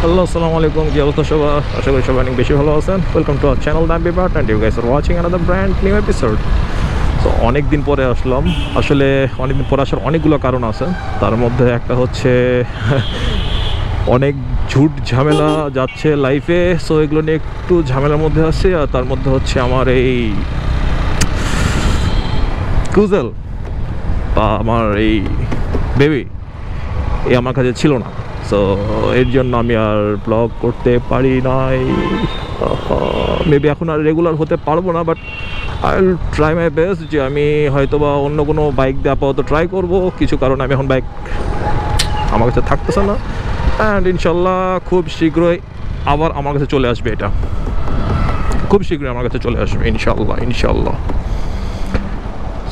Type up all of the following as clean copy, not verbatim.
Hello, assalamualaikum. কি অবস্থা সবার? আশা করি সবাই অনেক বেশি ভালো আছেন। Welcome to our channel the বিবার্ট and you guys are watching another brand new episode. তো অনেক দিন পরে আসলাম। আসলে অনেক দিন পরে আসার অনেকগুলো কারণ আছে। তার মধ্যে একটা হচ্ছে অনেক ঝুট ঝামেলা যাচ্ছে লাইফে, সো এগুলো নিয়ে একটু ঝামেলার মধ্যে আছি। আর তার মধ্যে হচ্ছে আমার এই ক্রুজেল বা আমার এই বেবি এই আমার কাছে ছিল না, সো এর জন্য আমি আর ব্লগ করতে পারি নাই। মেবি এখন আর রেগুলার হতে পারবো না, but I will try my best যে আমি হয়তো বা অন্য কোনো বাইক দিয়ে আপাতত ট্রাই করবো। কিছু কারণে আমি এখন বাইক আমার কাছে থাকতেছে না, অ্যান্ড ইনশাল্লাহ খুব শীঘ্রই আবার আমার কাছে চলে আসবে। এটা খুব শীঘ্রই আমার কাছে চলে আসবে ইনশাল্লাহ ইনশাল্লাহ।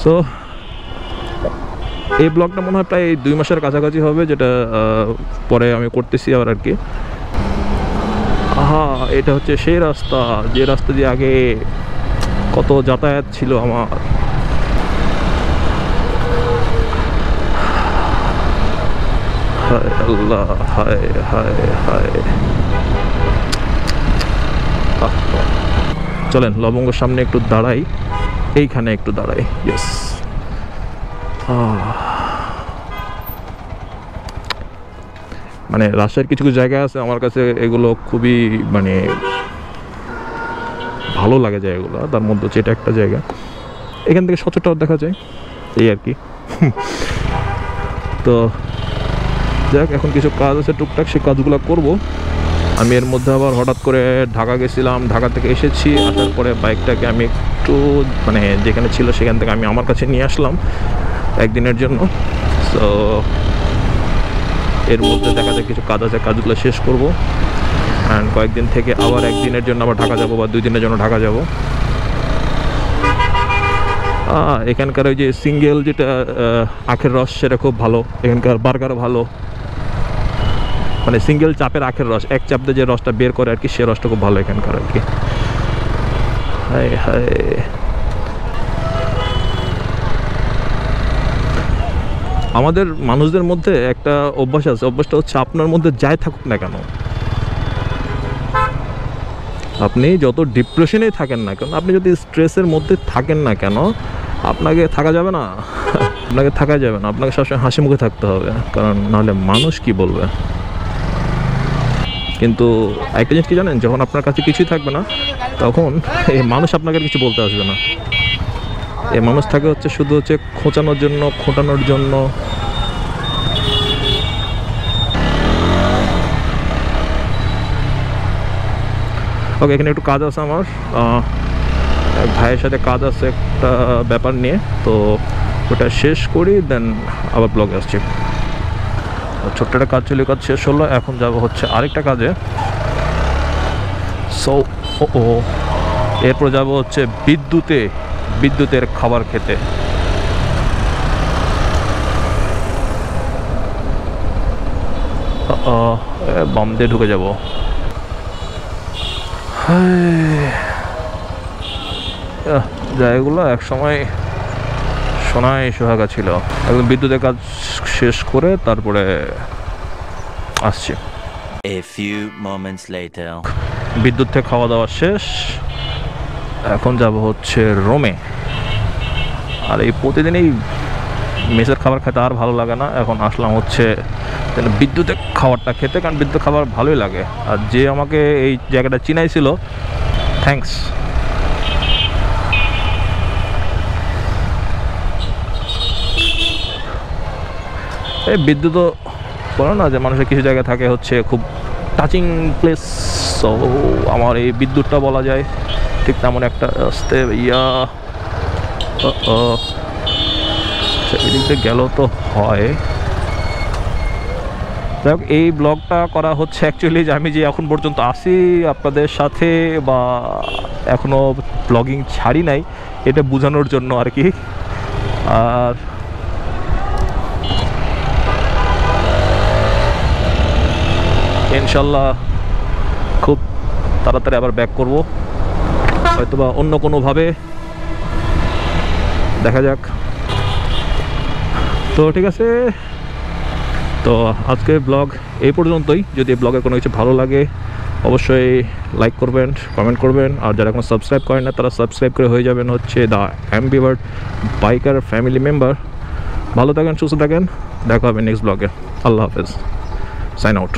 সো এই ব্লগটা মনে হয় প্রায় 2 মাসের কাছাকাছি হবে, যেটা পরে আমি করতেছি আবার আর কি। এটা হচ্ছে সেই রাস্তা, যে রাস্তা দিয়ে আগে কত যাতায়াত ছিল আমার। হায় আল্লাহ, হায় হায় হায়। চলেন লবঙ্গর সামনে একটু দাঁড়াই, এইখানে একটু দাঁড়াই। ইয়েস, মানে রাজশাহীর কিছু কিছু জায়গা আছে আমার কাছে, এগুলো খুবই মানে ভালো লাগে জায়গাগুলো। তার মধ্যে হচ্ছে এটা একটা জায়গা, এখান থেকে সচরাচর দেখা যায় এই আর কি। তো যাক, এখন কিছু কাজ আছে টুকটাক, সেই কাজগুলো করব আমি। এর মধ্যে আবার হঠাৎ করে ঢাকা গেছিলাম, ঢাকা থেকে এসেছি, আসার পরে বাইকটাকে আমি একটু মানে যেখানে ছিল সেখান থেকে আমি আমার কাছে নিয়ে আসলাম একদিনের জন্য। সো এর মধ্যে দেখা যায় কিছু কাজ আছে, কাজগুলো শেষ করব, অ্যান্ড কয়েকদিন থেকে আবার একদিনের জন্য আবার ঢাকা যাব বা 2 দিনের জন্য ঢাকা যাব। এখানকার ওই যে সিঙ্গেল যেটা আখের রস, সেটা খুব ভালো। এখানকার বার্গারও ভালো, মানে সিঙ্গেল চাপের আখের রস, এক চাপ দিয়ে যে রসটা বের করে আর কি, সে রসটা খুব ভালো এখানকার আর কি। হায় হায়, আমাদের মানুষদের মধ্যে একটা অভ্যাস আছে, অভ্যাসটা হচ্ছে আপনার মধ্যে যাই থাকুক না কেন, আপনি যত ডিপ্রেশনেই থাকেন না কেন, আপনি যদি স্ট্রেসের মধ্যে থাকেন না কেন, আপনাকে থাকা যাবে না। আপনাকে থাকা যাবে না, আপনাকে সবসময় হাসি মুখে থাকতে হবে, কারণ নাহলে মানুষ কি বলবে। কিন্তু একটা জিনিস কি জানেন, যখন আপনার কাছে কিছুই থাকবে না, তখন এই মানুষ আপনাকে কিছু বলতে আসবে না। এই মানুষ থাকে হচ্ছে শুধু হচ্ছে খোঁচানোর জন্য, খোঁটানোর জন্য। ওকে, এখানে একটু কাজ আছে আমার, ভাইয়ের সাথে কাজ আছে একটা ব্যাপার নিয়ে, তো ওটা শেষ করি, দেন আবার ব্লগে আসছি। ছোট্ট একটা কাজ ছিল, কাজ শেষ হলো, এখন যাব হচ্ছে আরেকটা কাজে। সো এরপর যাব হচ্ছে বিদ্যুতের খাবার খেতে। বাম দিয়ে ঢুকে যাব। জায়গাগুলো এক সময় সোনায় সোহাগা ছিল। একদম বিদ্যুতের কাজ শেষ করে তারপরে আসছি। A few moments later. বিদ্যুৎ থেকে খাওয়া দাওয়া শেষ, এখন যাব হচ্ছে রোমে। আর এই প্রতিদিন এই মেসের খাবার খেতে আর ভালো লাগে না, এখন আসলাম হচ্ছে বিদ্যুতের খাবারটা খেতে, কারণ বিদ্যুৎ খাবার ভালোই লাগে। আর যে আমাকে এই জায়গাটা চিনাইছিল, থ্যাঙ্কস। এই বিদ্যুৎও বলো না যে মানুষের কিছু জায়গায় থাকে হচ্ছে খুব টাচিং প্লেস, সো আমার এই বিদ্যুৎটা বলা যায় ঠিক তেমন একটা আসতে এদিকে গেল তো হয়। যাই হোক, এই ব্লগটা করা হচ্ছে অ্যাকচুয়ালি যে আমি যে এখন পর্যন্ত আসি আপনাদের সাথে বা এখনও ব্লগিং ছাড়ি নাই, এটা বোঝানোর জন্য আর কি। আর ইনশাল্লাহ খুব তাড়াতাড়ি আবার ব্যাক করব, হয়তো বা অন্য কোনোভাবে, দেখা যাক। তো ঠিক আছে, তো আজকে ব্লগ এই পর্যন্তই। যদি ব্লগে কোনো কিছু ভালো লাগে অবশ্যই লাইক করবেন, কমেন্ট করবেন, আর যারা কোনো সাবস্ক্রাইব করেন না তারা সাবস্ক্রাইব করে হয়ে যাবেন হচ্ছে দ্য অ্যাম্বিভার্ট বাইকার ফ্যামিলি মেম্বার। ভালো থাকেন, সুস্থ থাকেন, দেখা হবে নেক্সট ব্লগে। আল্লাহ হাফেজ, সাইন আউট।